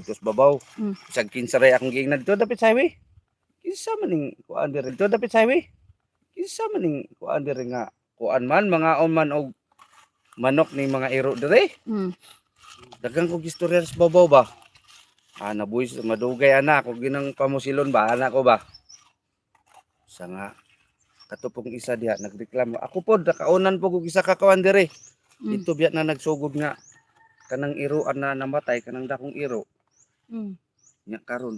dito sa babaw. Isag kinsaray akong giingnan dito dapit sa highway. Kinsa man ning kuan diri dito dapit sa highway. Kinsa man ning kuan diri nga kuan man mga man og manok ni mga iro diri. Daghang kog istorya sa babaw ba. Nabuhis madugay ana ako ginang pamusilon ba ana ko ba. Sa nga katupong isa diha nagreklamo. Ako pod nakaunan po kog isa ka kawan diri. Dito biya na nagsugod nga kanang iroan na namatay kanang dakong iro. Nya karon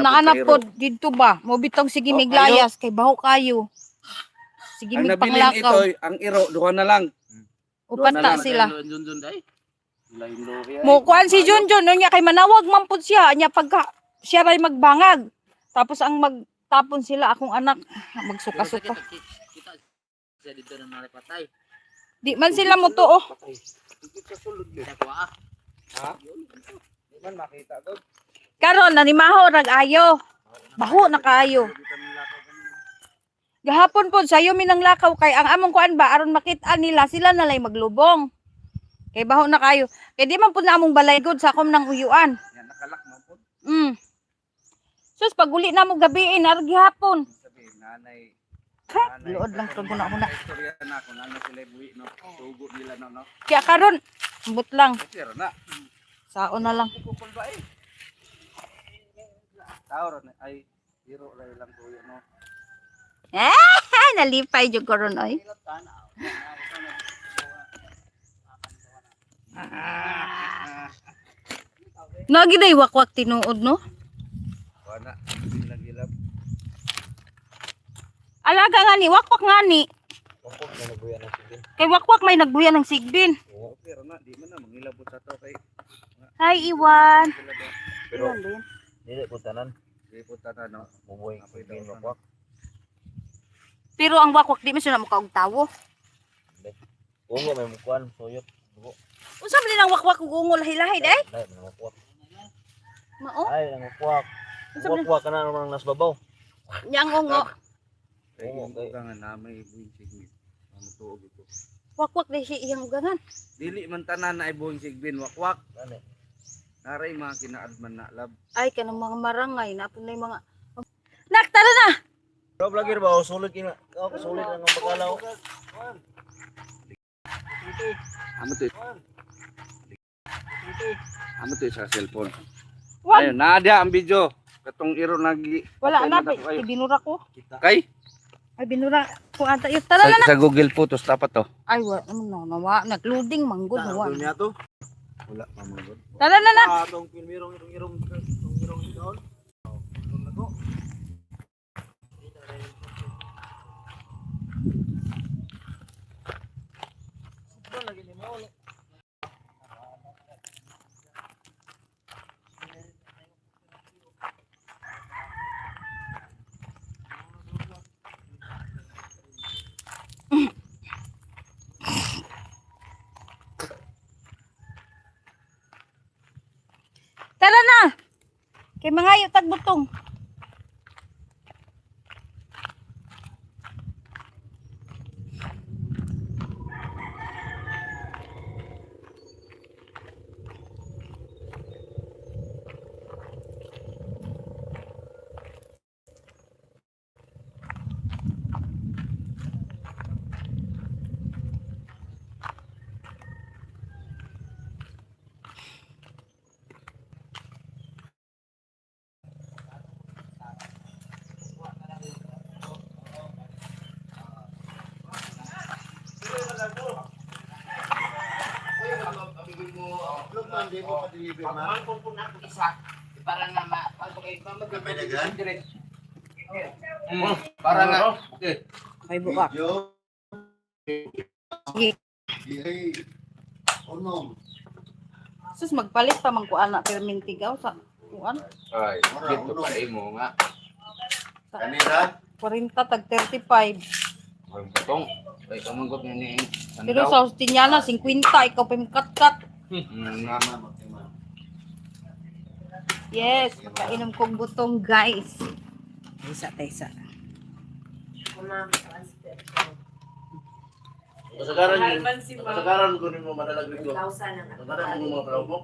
naanap pod dito ba mo bitong sige miglayas kay baho kayo. Sige mig panglakaw. Ang iro duha na lang. Upat na sila. Mo kuan si Junjun nya kay manawag man pud siya nya pagka siya ray magbangag. Tapos ang magtapon sila akong anak magsuka-suka. Siya dito na naripatay. Di man sila mo tuo. Ha? Di man makita to. Karon nanimaho rag ayo. Baho na kaayo. Gahapon pod sayo minang lakaw kay ang among kuan ba aron makita nila sila nalay maglubong. Kay baho na kayo. Kay di man pud na among balay god sa akom nang uyuan. Yan nakalak mo po. Sus pag uli na mo gabi arag gihapon. Sabi nanay Luod lang to guna una. istorya na kung ano sila buhi no. Sugo nila no. Kaya karon ambot lang. Pero na. Saon na lang. Kupol ba eh. Tao na ay hiro ra lang tuyo no. Nalipay jud karon oy. Nagiday wakwak tinuod no. Wala gilab. Alaga nga ni wakwak nga ni. Kay wakwak may nagbuya ng sigbin. Oo, pero na di man na mangilabot sa to kay. Hi Iwan. Pero Dili po tanan. di po tata no. Bubuhay ko din wakwak. Pero ang wakwak di man sila mukaog tawo. Ungo may mukuan soyot. Unsa man din ang wakwak ug ungol lahi-lahi day? Dai man wakwak. Mao. Ay ang wakwak. Unsa man Wakwak kana naman nas babaw. yang ungo. Kay Oo, kay- nga na may buhing sigbin. Ang tuog ito. Wakwak day si iyang ugangan. Dili man tanan na ay buhing sigbin wakwak. Ani. Naray mga kinaadman na lab. Ay kanang mga marangay na punay mga Naktara na. Bro vlogger ba sulit kina. Ako sulit ang pagkalaw. Amo to. Amo to sa cellphone. Wag. Ayun, naadya ang video. Katong iro nagi. Wala na Kayo. ibinura ko. Kay Ay binura ko ata yun. Tara na. sa Google Photos dapat to. Ay wala naman nawa nagloading manggod nawa. Niya to. Wala mamangod. Tara na na. Atong pirmirong irong doon. Tara na. Kay mangayo tagbutong. Para nga para nga. Okay. May buka. Sige. Sus magpalit pa man ko anak permintigaw sa kuan. Ay, dito pa imo nga. Kanila 40 tag 35. Ang putong. Kay kamanggot ni Pero sa Austiniana 50 ikaw pa kat-kat. Yes, painom kong butong guys. Taysa. Kasagaran ko nimo madalag dito. Kasagaran mo mga palawok.